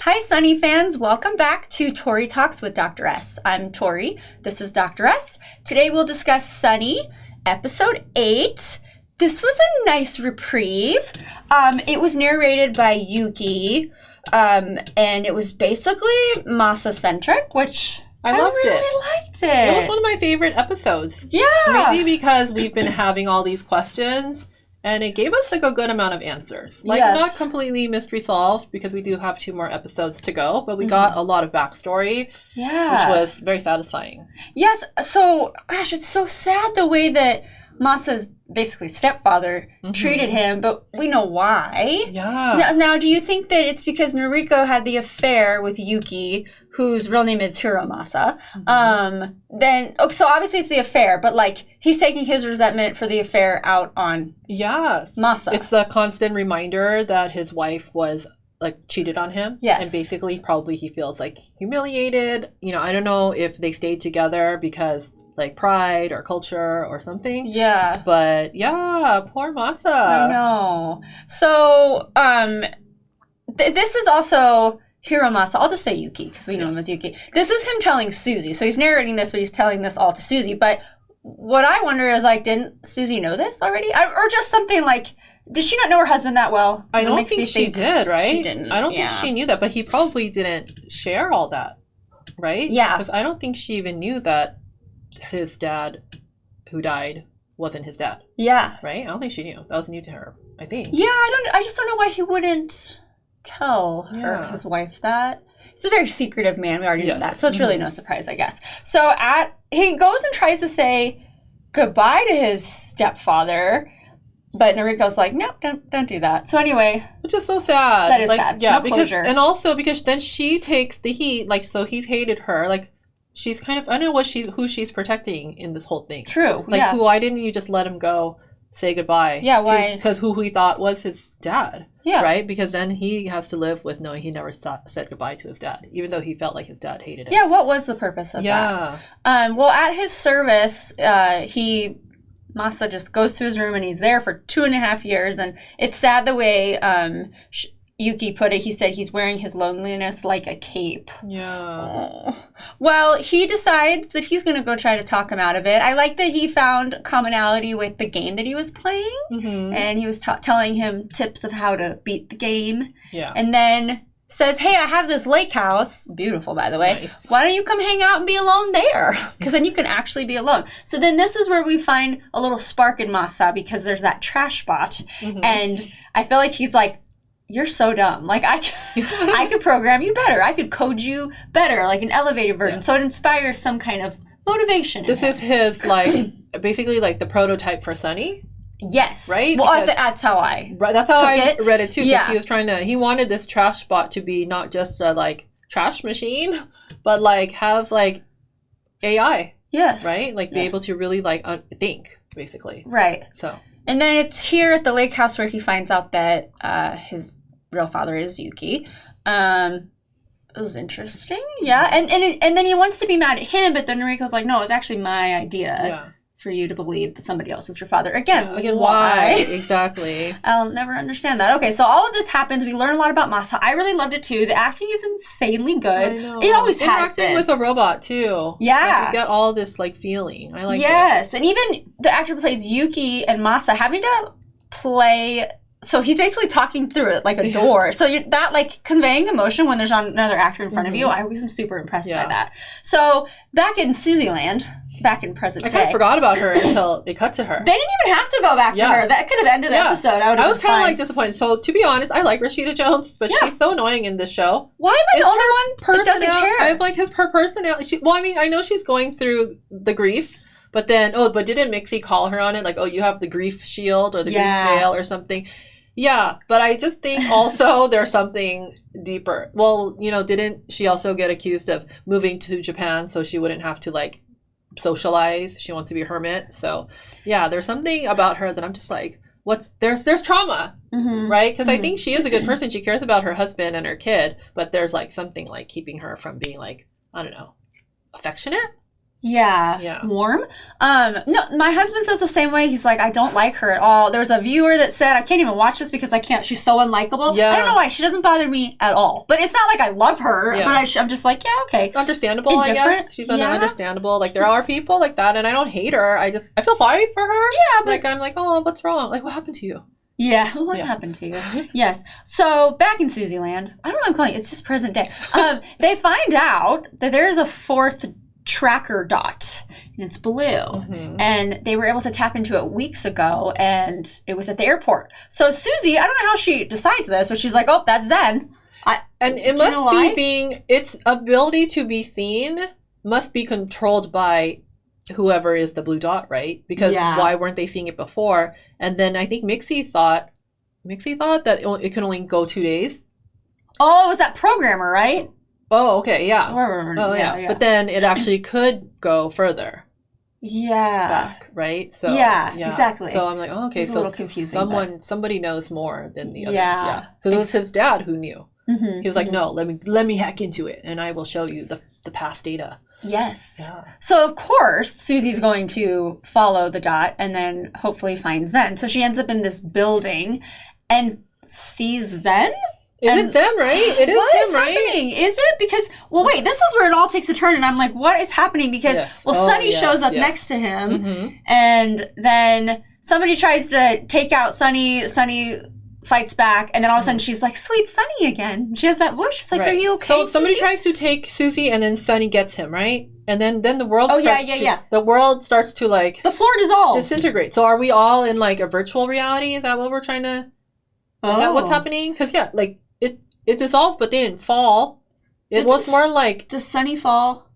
Hi, Sunny fans. Welcome back to Tori Talks with Dr. S. I'm Tori. This is Dr. S. Today we'll discuss Sunny, episode 8. This was a nice reprieve. It was narrated by Yuki, and it was basically Masa-centric, which I really liked it. It was one of my favorite episodes. Yeah. Maybe because we've been having all these questions, and it gave us like a good amount of answers. Like not completely mystery solved because we do have 2 more episodes to go, but we got a lot of backstory, which was very satisfying. Yes. So, gosh, it's so sad the way that Masa's basically stepfather treated him, but we know why. Yeah. Now, do you think that it's because Noriko had the affair with Yuki, whose real name is Hiromasa? So obviously it's the affair, but like he's taking his resentment for the affair out on Masa. It's a constant reminder that his wife was like cheated on him. Yes. And basically probably he feels like humiliated. You know, I don't know if they stayed together because like pride or culture or something. Yeah. But yeah, poor Masa. I know. So this is also Hiromasa. I'll just say Yuki because we know him as Yuki. This is him telling Suzy. So he's narrating this, but he's telling this all to Suzy. But what I wonder is like, didn't Suzy know this already? Or just something like, did she not know her husband that well? I don't think she did, right? She didn't. I don't think she knew that, but he probably didn't share all that, right? Yeah. Because I don't think she even knew that his dad who died wasn't his dad. Yeah. Right? I don't think she knew. That was new to her, I think. Yeah, I just don't know why he wouldn't tell his wife that. He's a very secretive man. We already know that. So it's really no surprise, I guess. So he goes and tries to say goodbye to his stepfather, but Noriko's like, no, don't do that. So anyway. Which is so sad. That is sad. Yeah, no closure. Because then she takes the heat, like, so he's hated her, like, she's kind of, I don't know who she's protecting in this whole thing. True. Like, why didn't you just let him go, say goodbye? Yeah, why? Because who he thought was his dad. Yeah. Right? Because then he has to live with knowing he never said goodbye to his dad, even though he felt like his dad hated him. Yeah, what was the purpose of that? Well, at his service, Masa just goes to his room and he's there for 2.5 years. And it's sad the way Yuki put it. He said he's wearing his loneliness like a cape. Yeah. Oh. Well, he decides that he's going to go try to talk him out of it. I like that he found commonality with the game that he was playing. And he was telling him tips of how to beat the game. Yeah. And then says, hey, I have this lake house. Beautiful, by the way. Nice. Why don't you come hang out and be alone there? Because then you can actually be alone. So then this is where we find a little spark in Masa because there's that trash spot. And I feel like he's like, you're so dumb. Like, I could program you better. I could code you better, like an elevated version. Yeah. So it inspires some kind of motivation. This is his, like, basically, like, the prototype for Sunny. Yes. Right? Well, that's how I read it, too. Yeah. Because he wanted this trash spot to be not just a, like, trash machine, but, like, have, like, AI. Yes. Right? Like, be able to really, like, think, basically. Right. So. And then it's here at the lake house where he finds out that his real father is Yuki. It was interesting. Yeah. And then he wants to be mad at him, but then Noriko's like, no, it was actually my idea for you to believe that somebody else was your father. Again, why? Exactly. I'll never understand that. Okay, so all of this happens. We learn a lot about Masa. I really loved it, too. The acting is insanely good. I know. It always has been. Interacting with a robot, too. Yeah. Like, you get all this, like, feeling. I like it. Yes, and even the actor who plays Yuki and Masa having to play... So he's basically talking through it like a door. So that, like, conveying emotion when there's another actor in front of you, I always am super impressed by that. So back in Suzyland, back in present day. I kind of forgot about her until it cut to her. They didn't even have to go back to her. That could have ended the episode. I was kind of, like, disappointed. So, to be honest, I like Rashida Jones, but she's so annoying in this show. Why am I the only one that doesn't care? I like her personality. Well, I mean, I know she's going through the grief. But then, but didn't Mixie call her on it? Like, oh, you have the grief shield or the grief veil or something. Yeah, but I just think also there's something deeper. Well, didn't she also get accused of moving to Japan so she wouldn't have to, like, socialize? She wants to be a hermit. So, yeah, there's something about her that I'm just like, there's trauma, right? Because I think she is a good person. She cares about her husband and her kid, but there's, like, something, like, keeping her from being, like, I don't know, affectionate? Yeah. Warm. No, my husband feels the same way. He's like, I don't like her at all. There was a viewer that said, I can't even watch this because I can't. She's so unlikable. Yeah. I don't know why. She doesn't bother me at all. But it's not like I love her. Yeah. But I'm just like, yeah, okay. It's understandable, I guess. She's understandable. Like, there are people like that, and I don't hate her. I feel sorry for her. Yeah, but like, I'm like, oh, what's wrong? Like, what happened to you? yeah, what happened to you? Yes. So back in Susie Land, I don't know what I'm calling it. It's just present day. They find out that there's a fourth tracker dot, and it's blue. Mm-hmm. And they were able to tap into it weeks ago, and it was at the airport. So Susie, I don't know how she decides this, but she's like, oh, that's Zen. And it must be its ability to be seen must be controlled by whoever is the blue dot, right? Because why weren't they seeing it before? And then I think Mixie thought that it can only go 2 days. Oh, it was that programmer, right? Oh, okay, yeah. Oh, yeah. But then it actually could go further back, right? So yeah, exactly. So I'm like, oh, okay, it's so a little confusing, somebody knows more than the others. Yeah. Because it was his dad who knew. Mm-hmm, He was like, no, let me hack into it, and I will show you the past data. Yes. Yeah. So, of course, Susie's going to follow the dot and then hopefully find Zen. So she ends up in this building and sees Zen. Is it Zen, right? It is him, right? Happening? Is it? Because, well, wait, this is where it all takes a turn. And I'm like, what is happening? Because, Sunny shows up next to him. Mm-hmm. And then somebody tries to take out Sunny. Sunny fights back, and then all of a sudden she's like, sweet Sunny again. She has that voice. She's like, are you okay, So somebody Susie? tries to take Susie, and then Sunny gets him, right? And then the world yeah. The world starts to, like, the floor dissolves. disintegrate. So are we all in, like, a virtual reality? Is that what we're trying to... Is that what's happening? Because, yeah, like, it dissolved, but they didn't fall. It was more like... Does Sunny fall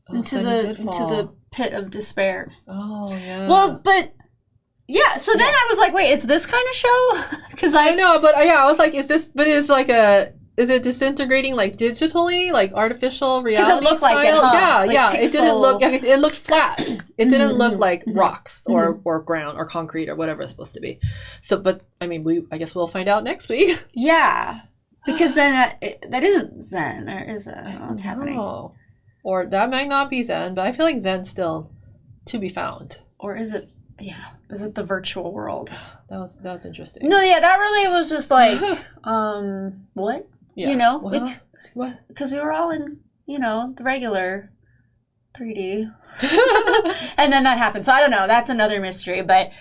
into Sunny the pit of despair? Oh, yeah. Well, but... Yeah, so then I was like, wait, it's this kind of show? Because I know, but I was like, is it disintegrating, like, digitally, like artificial reality? Because it looked style? like it, huh? Yeah. Pixel. It looked flat. It didn't look like rocks or ground or concrete or whatever it's supposed to be. So, but I mean, I guess we'll find out next week. Yeah, because then that isn't Zen, or is it? I don't know what's happening. Or that might not be Zen, but I feel like Zen's still to be found. Or is it? Yeah, is it the virtual world? That was interesting. No, yeah, that really was just like, what? Yeah. You know, what? Because we were all in, the regular 3D, and then that happened. So I don't know. That's another mystery, but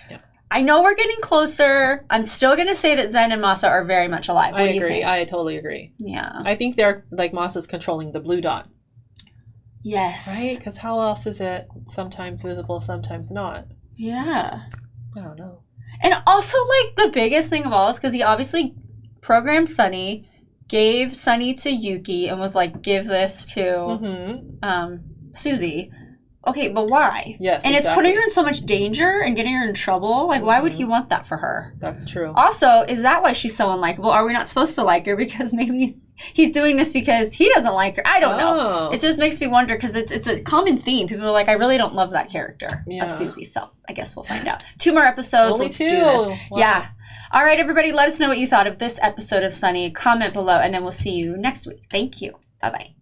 I know we're getting closer. I'm still gonna say that Zen and Masa are very much alive. What do you agree. think? I totally agree. Yeah. I think they're like Masa's controlling the blue dot. Yes. Right? Because how else is it sometimes visible, sometimes not? Yeah. I don't know. And also, like, the biggest thing of all is because he obviously programmed Sunny, gave Sunny to Yuki, and was like, give this to Susie. Okay, but why? Yes, and it's putting her in so much danger and getting her in trouble. Like, why would he want that for her? That's true. Also, is that why she's so unlikable? Are we not supposed to like her because maybe he's doing this because he doesn't like her? I don't know. It just makes me wonder because it's a common theme. People are like, I really don't love that character of Susie. So I guess we'll find out. 2 more episodes. Only Let's 2. do this. Wow. Yeah. All right, everybody. Let us know what you thought of this episode of Sunny. Comment below, and then we'll see you next week. Thank you. Bye-bye.